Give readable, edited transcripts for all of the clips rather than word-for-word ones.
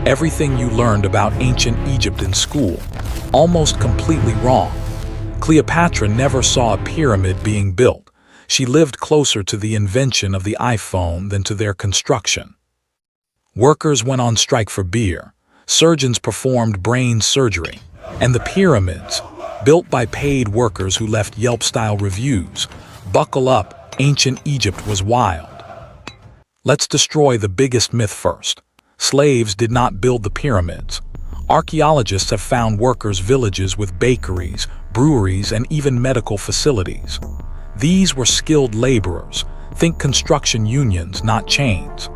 Everything you learned about ancient Egypt in school, almost completely wrong. Cleopatra never saw a pyramid being built. She lived closer to the invention of the iPhone than to their construction. Workers went on strike for beer, surgeons performed brain surgery, and the pyramids, built by paid workers who left Yelp-style reviews. Buckle up, ancient Egypt was wild. Let's destroy the biggest myth first. Slaves did not build the pyramids. Archaeologists have found workers' villages with bakeries, breweries, and even medical facilities. These were skilled laborers. Think construction unions, not chains.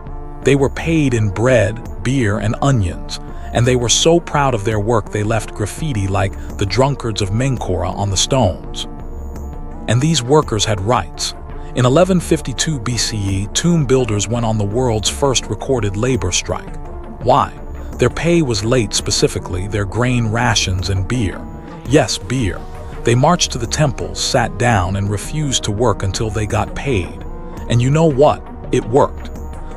They were paid in bread, beer, and onions, and they were so proud of their work they left graffiti like the drunkards of Menkora on the stones. And these workers had rights. In 1152 BCE, tomb builders went on the world's first recorded labor strike. Why? Their pay was late, specifically their grain rations and beer. Yes, beer. They marched to the temples, sat down, and refused to work until they got paid. And you know what? It worked.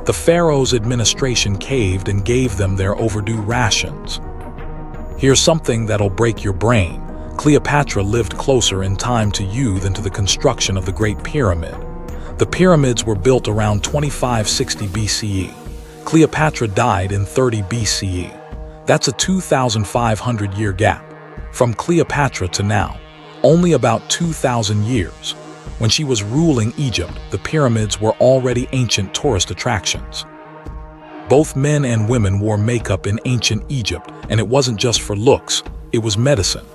The Pharaoh's administration caved and gave them their overdue rations. Here's something that'll break your brain. Cleopatra lived closer in time to you than to the construction of the Great Pyramid. The pyramids were built around 2560 BCE. Cleopatra died in 30 BCE. That's a 2,500-year gap. From Cleopatra to now, only about 2,000 years. When she was ruling Egypt, the pyramids were already ancient tourist attractions. Both men and women wore makeup in ancient Egypt, and it wasn't just for looks, it was medicine.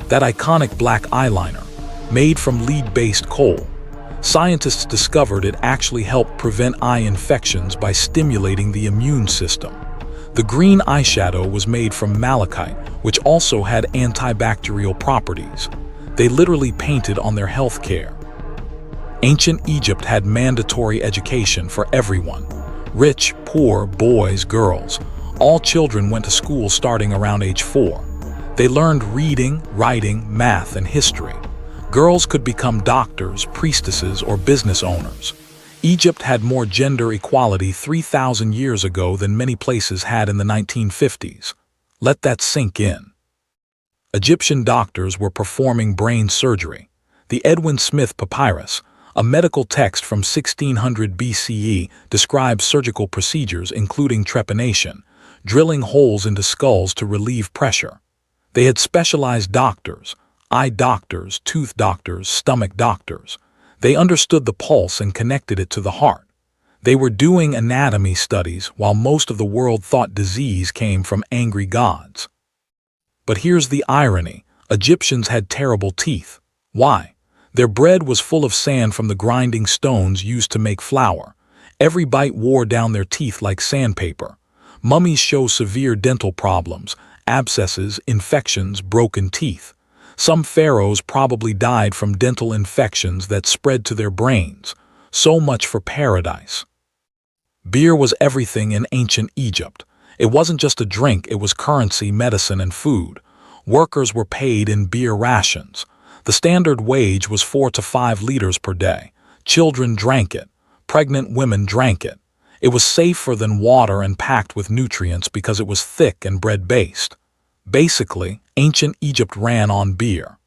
That iconic black eyeliner, made from lead-based coal. Scientists discovered it actually helped prevent eye infections by stimulating the immune system. The green eyeshadow was made from malachite, which also had antibacterial properties. They literally painted on their health care. Ancient Egypt had mandatory education for everyone. Rich, poor, boys, girls. All children went to school starting around age 4. They learned reading, writing, math, and history. Girls could become doctors, priestesses, or business owners. Egypt had more gender equality 3,000 years ago than many places had in the 1950s. Let that sink in. Egyptian doctors were performing brain surgery. The Edwin Smith Papyrus, a medical text from 1600 BCE, describes surgical procedures including trepanation, drilling holes into skulls to relieve pressure. They had specialized doctors, eye doctors, tooth doctors, stomach doctors. They understood the pulse and connected it to the heart. They were doing anatomy studies while most of the world thought disease came from angry gods. But here's the irony. Egyptians had terrible teeth. Why? Their bread was full of sand from the grinding stones used to make flour. Every bite wore down their teeth like sandpaper. Mummies show severe dental problems, abscesses, infections, broken teeth. Some pharaohs probably died from dental infections that spread to their brains. So much for paradise. Beer was everything in ancient Egypt. It wasn't just a drink, it was currency, medicine, and food. Workers were paid in beer rations. The standard wage was 4 to 5 liters per day. Children drank it. Pregnant women drank it. It was safer than water and packed with nutrients because it was thick and bread-based. Basically, ancient Egypt ran on beer.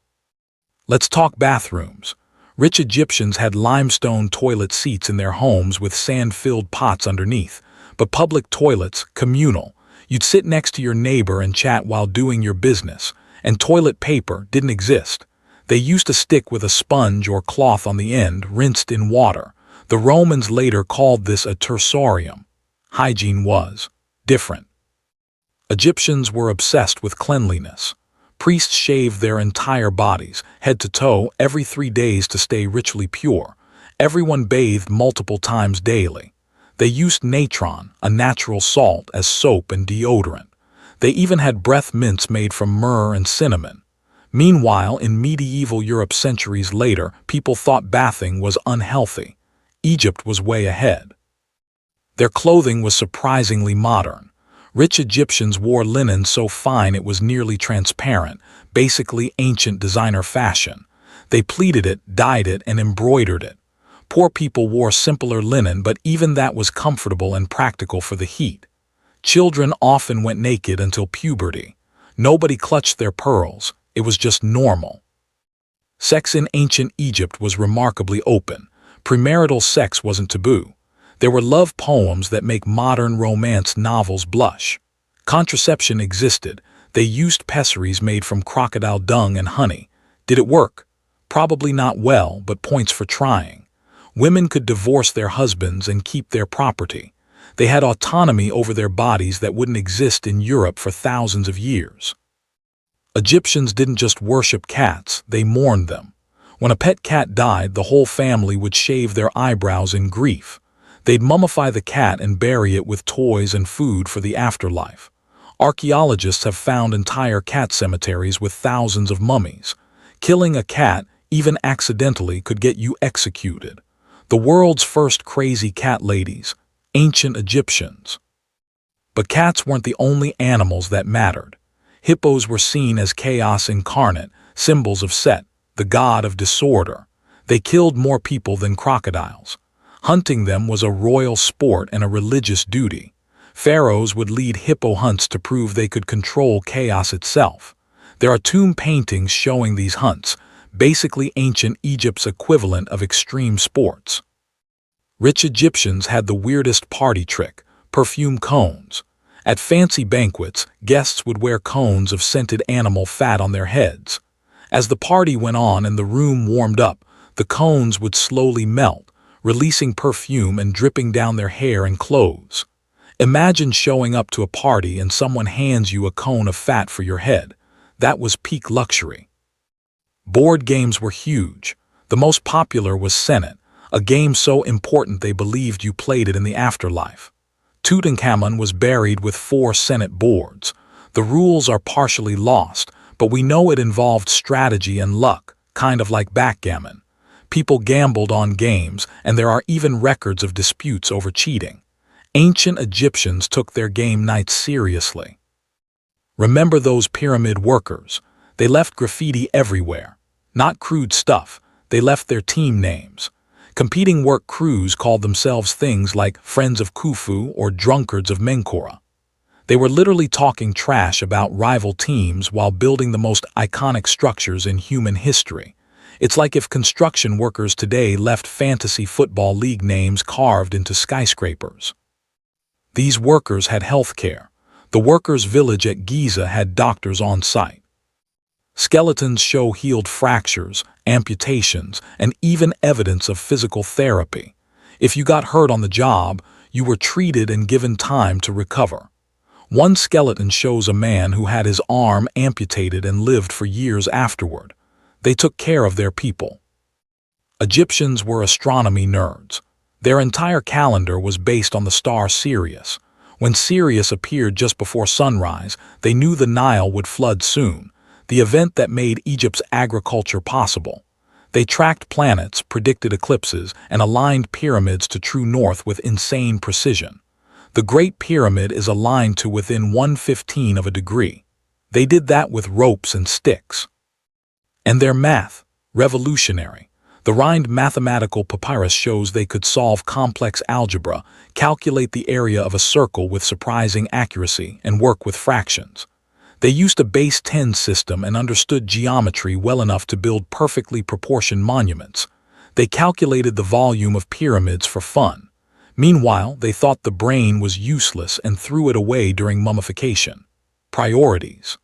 Let's talk bathrooms. Rich Egyptians had limestone toilet seats in their homes with sand-filled pots underneath. But public toilets, communal. You'd sit next to your neighbor and chat while doing your business. And toilet paper didn't exist. They used to stick with a sponge or cloth on the end, rinsed in water. The Romans later called this a tersorium. Hygiene was different. Egyptians were obsessed with cleanliness. Priests shaved their entire bodies, head to toe, every 3 days to stay ritually pure. Everyone bathed multiple times daily. They used natron, a natural salt, as soap and deodorant. They even had breath mints made from myrrh and cinnamon. Meanwhile, in medieval Europe centuries later, people thought bathing was unhealthy. Egypt was way ahead. Their clothing was surprisingly modern. Rich Egyptians wore linen so fine it was nearly transparent, basically ancient designer fashion. They pleated it, dyed it, and embroidered it. Poor people wore simpler linen, but even that was comfortable and practical for the heat. Children often went naked until puberty. Nobody clutched their pearls, it was just normal. Sex in ancient Egypt was remarkably open. Premarital sex wasn't taboo. There were love poems that make modern romance novels blush. Contraception existed. They used pessaries made from crocodile dung and honey. Did it work? Probably not well, but points for trying. Women could divorce their husbands and keep their property. They had autonomy over their bodies that wouldn't exist in Europe for thousands of years. Egyptians didn't just worship cats, they mourned them. When a pet cat died, the whole family would shave their eyebrows in grief. They'd mummify the cat and bury it with toys and food for the afterlife. Archaeologists have found entire cat cemeteries with thousands of mummies. Killing a cat, even accidentally, could get you executed. The world's first crazy cat ladies, ancient Egyptians. But cats weren't the only animals that mattered. Hippos were seen as chaos incarnate, symbols of Set, the god of disorder. They killed more people than crocodiles. Hunting them was a royal sport and a religious duty. Pharaohs would lead hippo hunts to prove they could control chaos itself. There are tomb paintings showing these hunts, basically ancient Egypt's equivalent of extreme sports. Rich Egyptians had the weirdest party trick, perfume cones. At fancy banquets, guests would wear cones of scented animal fat on their heads. As the party went on and the room warmed up, the cones would slowly melt, releasing perfume and dripping down their hair and clothes. Imagine showing up to a party and someone hands you a cone of fat for your head. That was peak luxury. Board games were huge. The most popular was Senet, a game so important they believed you played it in the afterlife. Tutankhamun was buried with 4 Senet boards. The rules are partially lost, but we know it involved strategy and luck, kind of like backgammon. People gambled on games, and there are even records of disputes over cheating. Ancient Egyptians took their game nights seriously. Remember those pyramid workers? They left graffiti everywhere. Not crude stuff, they left their team names. Competing work crews called themselves things like Friends of Khufu or Drunkards of Menkora. They were literally talking trash about rival teams while building the most iconic structures in human history. It's like if construction workers today left fantasy football league names carved into skyscrapers. These workers had health care. The workers' village at Giza had doctors on site. Skeletons show healed fractures, amputations, and even evidence of physical therapy. If you got hurt on the job, you were treated and given time to recover. One skeleton shows a man who had his arm amputated and lived for years afterward. They took care of their people. Egyptians were astronomy nerds. Their entire calendar was based on the star Sirius. When Sirius appeared just before sunrise, they knew the Nile would flood soon, the event that made Egypt's agriculture possible. They tracked planets, predicted eclipses, and aligned pyramids to true north with insane precision. The Great Pyramid is aligned to within 1/15 of a degree. They did that with ropes and sticks. And their math, revolutionary. The Rhind mathematical papyrus shows they could solve complex algebra, calculate the area of a circle with surprising accuracy, and work with fractions. They used a base 10 system and understood geometry well enough to build perfectly proportioned monuments. They calculated the volume of pyramids for fun. Meanwhile, they thought the brain was useless and threw it away during mummification. Priorities.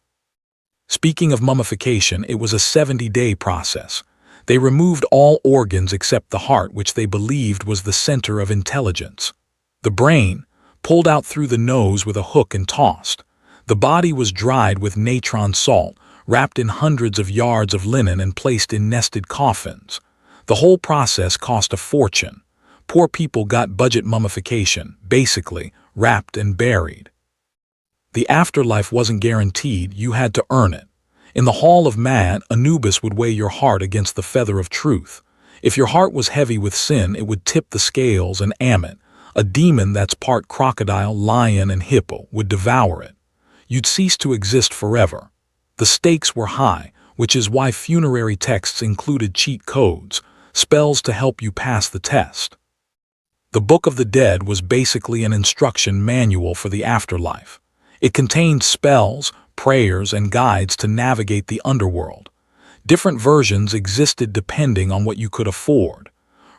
Speaking of mummification, it was a 70-day process. They removed all organs except the heart, which they believed was the center of intelligence. The brain, pulled out through the nose with a hook and tossed. The body was dried with natron salt, wrapped in hundreds of yards of linen and placed in nested coffins. The whole process cost a fortune. Poor people got budget mummification, basically, wrapped and buried. The afterlife wasn't guaranteed, you had to earn it. In the Hall of Man, Anubis would weigh your heart against the feather of truth. If your heart was heavy with sin, it would tip the scales and Ammon, a demon that's part crocodile, lion, and hippo, would devour it. You'd cease to exist forever. The stakes were high, which is why funerary texts included cheat codes, spells to help you pass the test. The Book of the Dead was basically an instruction manual for the afterlife. It contained spells, prayers, and guides to navigate the underworld. Different versions existed depending on what you could afford.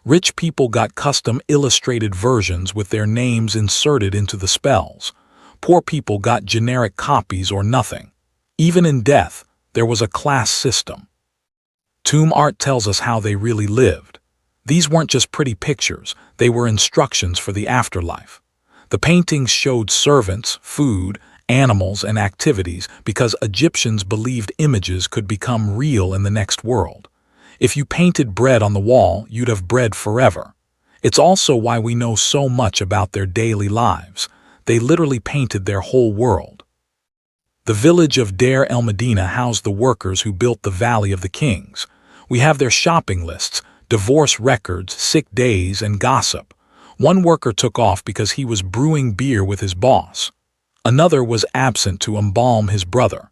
Rich people got custom illustrated versions with their names inserted into the spells. Poor people got generic copies or nothing. Even in death, there was a class system. Tomb art tells us how they really lived. These weren't just pretty pictures, they were instructions for the afterlife. The paintings showed servants, food, animals, and activities because Egyptians believed images could become real in the next world. If you painted bread on the wall, you'd have bread forever. It's also why we know so much about their daily lives. They literally painted their whole world. The village of Deir el-Medina housed the workers who built the Valley of the Kings. We have their shopping lists, divorce records, sick days, and gossip. One worker took off because he was brewing beer with his boss. Another was absent to embalm his brother.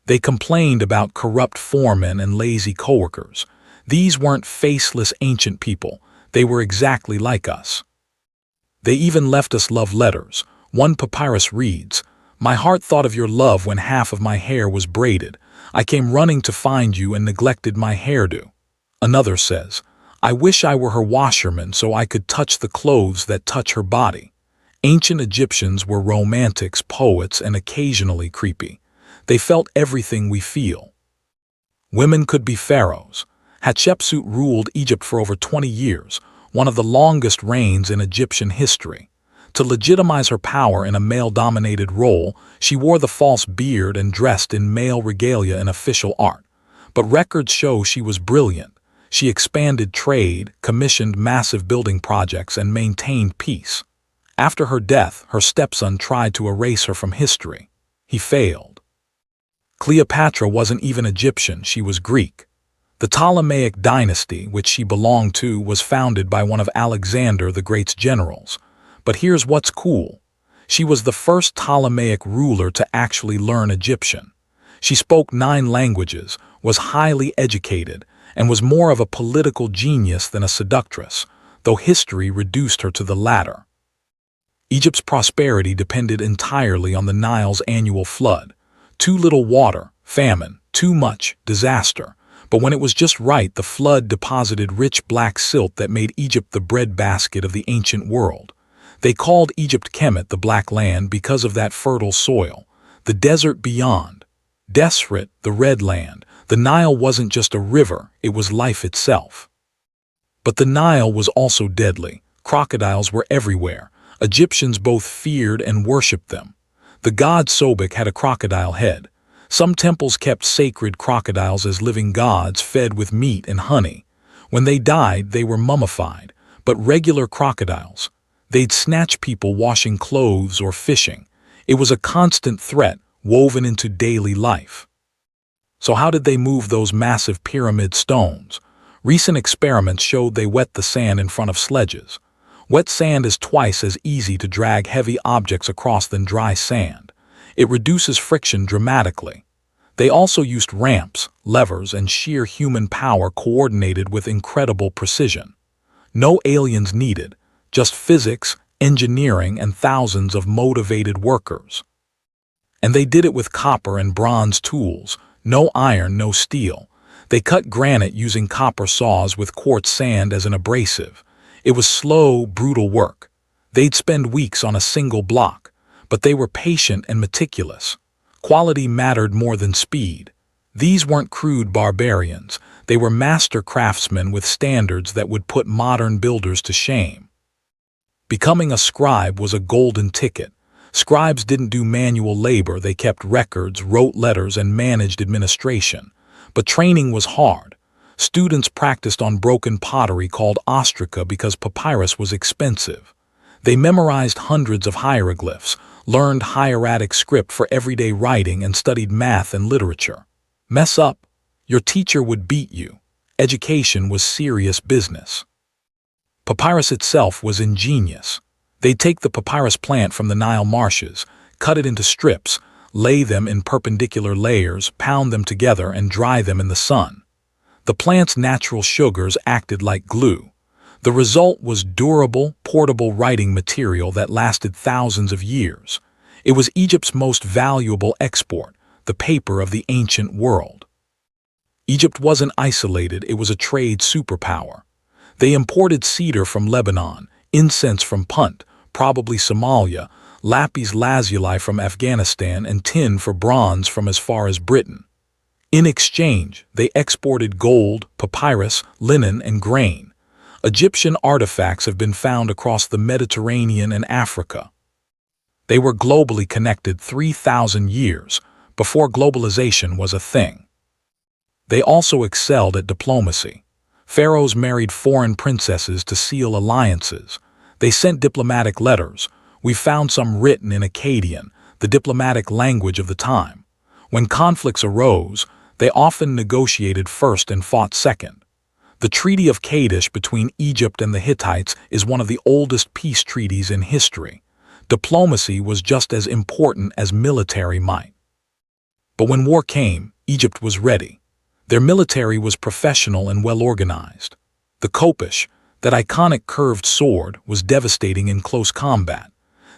They complained about corrupt foremen and lazy coworkers. These weren't faceless ancient people. They were exactly like us. They even left us love letters. One papyrus reads, "My heart thought of your love when half of my hair was braided. I came running to find you and neglected my hairdo." Another says, "I wish I were her washerman so I could touch the clothes that touch her body." Ancient Egyptians were romantics, poets, and occasionally creepy. They felt everything we feel. Women could be pharaohs. Hatshepsut ruled Egypt for over 20 years, one of the longest reigns in Egyptian history. To legitimize her power in a male-dominated role, she wore the false beard and dressed in male regalia in official art. But records show she was brilliant. She expanded trade, commissioned massive building projects, and maintained peace. After her death, her stepson tried to erase her from history. He failed. Cleopatra wasn't even Egyptian, she was Greek. The Ptolemaic dynasty, which she belonged to, was founded by one of Alexander the Great's generals. But here's what's cool. She was the first Ptolemaic ruler to actually learn Egyptian. She spoke 9 languages, was highly educated, and was more of a political genius than a seductress, though history reduced her to the latter. Egypt's prosperity depended entirely on the Nile's annual flood. Too little water, famine; too much, disaster. But when it was just right, the flood deposited rich black silt that made Egypt the breadbasket of the ancient world. They called Egypt Kemet, the Black Land, because of that fertile soil. The desert beyond. Deseret, the Red Land. The Nile wasn't just a river, it was life itself. But the Nile was also deadly. Crocodiles were everywhere. Egyptians both feared and worshipped them. The god Sobek had a crocodile head. Some temples kept sacred crocodiles as living gods fed with meat and honey. When they died, they were mummified. But regular crocodiles, they'd snatch people washing clothes or fishing. It was a constant threat woven into daily life. So how did they move those massive pyramid stones? Recent experiments showed they wet the sand in front of sledges. Wet sand is twice as easy to drag heavy objects across than dry sand. It reduces friction dramatically. They also used ramps, levers, and sheer human power coordinated with incredible precision. No aliens needed, just physics, engineering, and thousands of motivated workers. And they did it with copper and bronze tools. No iron, no steel. They cut granite using copper saws with quartz sand as an abrasive. It was slow, brutal work. They'd spend weeks on a single block, but they were patient and meticulous. Quality mattered more than speed. These weren't crude barbarians. They were master craftsmen with standards that would put modern builders to shame. Becoming a scribe was a golden ticket. Scribes didn't do manual labor, they kept records, wrote letters, and managed administration. But training was hard. Students practiced on broken pottery called ostraca because papyrus was expensive. They memorized hundreds of hieroglyphs, learned hieratic script for everyday writing, and studied math and literature. Mess up, your teacher would beat you. Education was serious business. Papyrus itself was ingenious. They'd take the papyrus plant from the Nile marshes, cut it into strips, lay them in perpendicular layers, pound them together, and dry them in the sun. The plant's natural sugars acted like glue. The result was durable, portable writing material that lasted thousands of years. It was Egypt's most valuable export, the paper of the ancient world. Egypt wasn't isolated, it was a trade superpower. They imported cedar from Lebanon, incense from Punt, probably Somalia, lapis lazuli from Afghanistan, and tin for bronze from as far as Britain. In exchange, they exported gold, papyrus, linen, and grain. Egyptian artifacts have been found across the Mediterranean and Africa. They were globally connected 3,000 years before globalization was a thing. They also excelled at diplomacy. Pharaohs married foreign princesses to seal alliances. They sent diplomatic letters. We found some written in Akkadian, the diplomatic language of the time. When conflicts arose, they often negotiated first and fought second. The Treaty of Kadesh between Egypt and the Hittites is one of the oldest peace treaties in history. Diplomacy was just as important as military might. But when war came, Egypt was ready. Their military was professional and well-organized. The khopesh, that iconic curved sword, was devastating in close combat.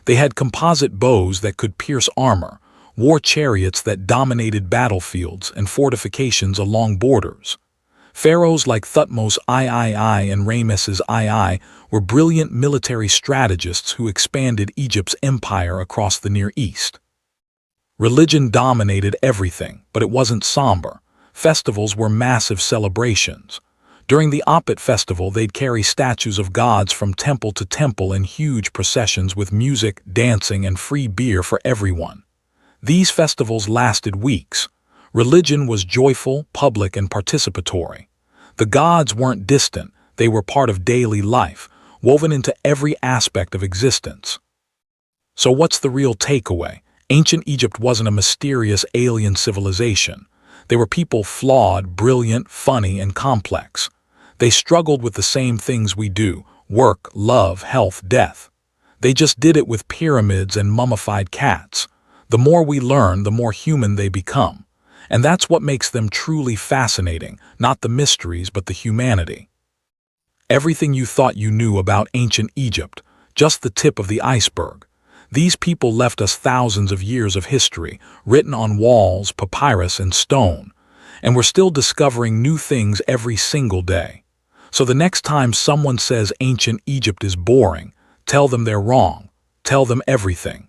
They had composite bows that could pierce armor, war chariots that dominated battlefields, and fortifications along borders. Pharaohs like Thutmose III and Ramesses II were brilliant military strategists who expanded Egypt's empire across the Near East. Religion dominated everything, but it wasn't somber. Festivals were massive celebrations. During the Apet festival, they'd carry statues of gods from temple to temple in huge processions with music, dancing, and free beer for everyone. These festivals lasted weeks. Religion was joyful, public, and participatory. The gods weren't distant, they were part of daily life, woven into every aspect of existence. So what's the real takeaway? Ancient Egypt wasn't a mysterious alien civilization. They were people flawed, brilliant, funny, and complex. They struggled with the same things we do: work, love, health, death. They just did it with pyramids and mummified cats. The more we learn, the more human they become. And that's what makes them truly fascinating, not the mysteries but the humanity. Everything you thought you knew about ancient Egypt, just the tip of the iceberg. These people left us thousands of years of history, written on walls, papyrus, and stone. And we're still discovering new things every single day. So the next time someone says ancient Egypt is boring, tell them they're wrong. Tell them everything.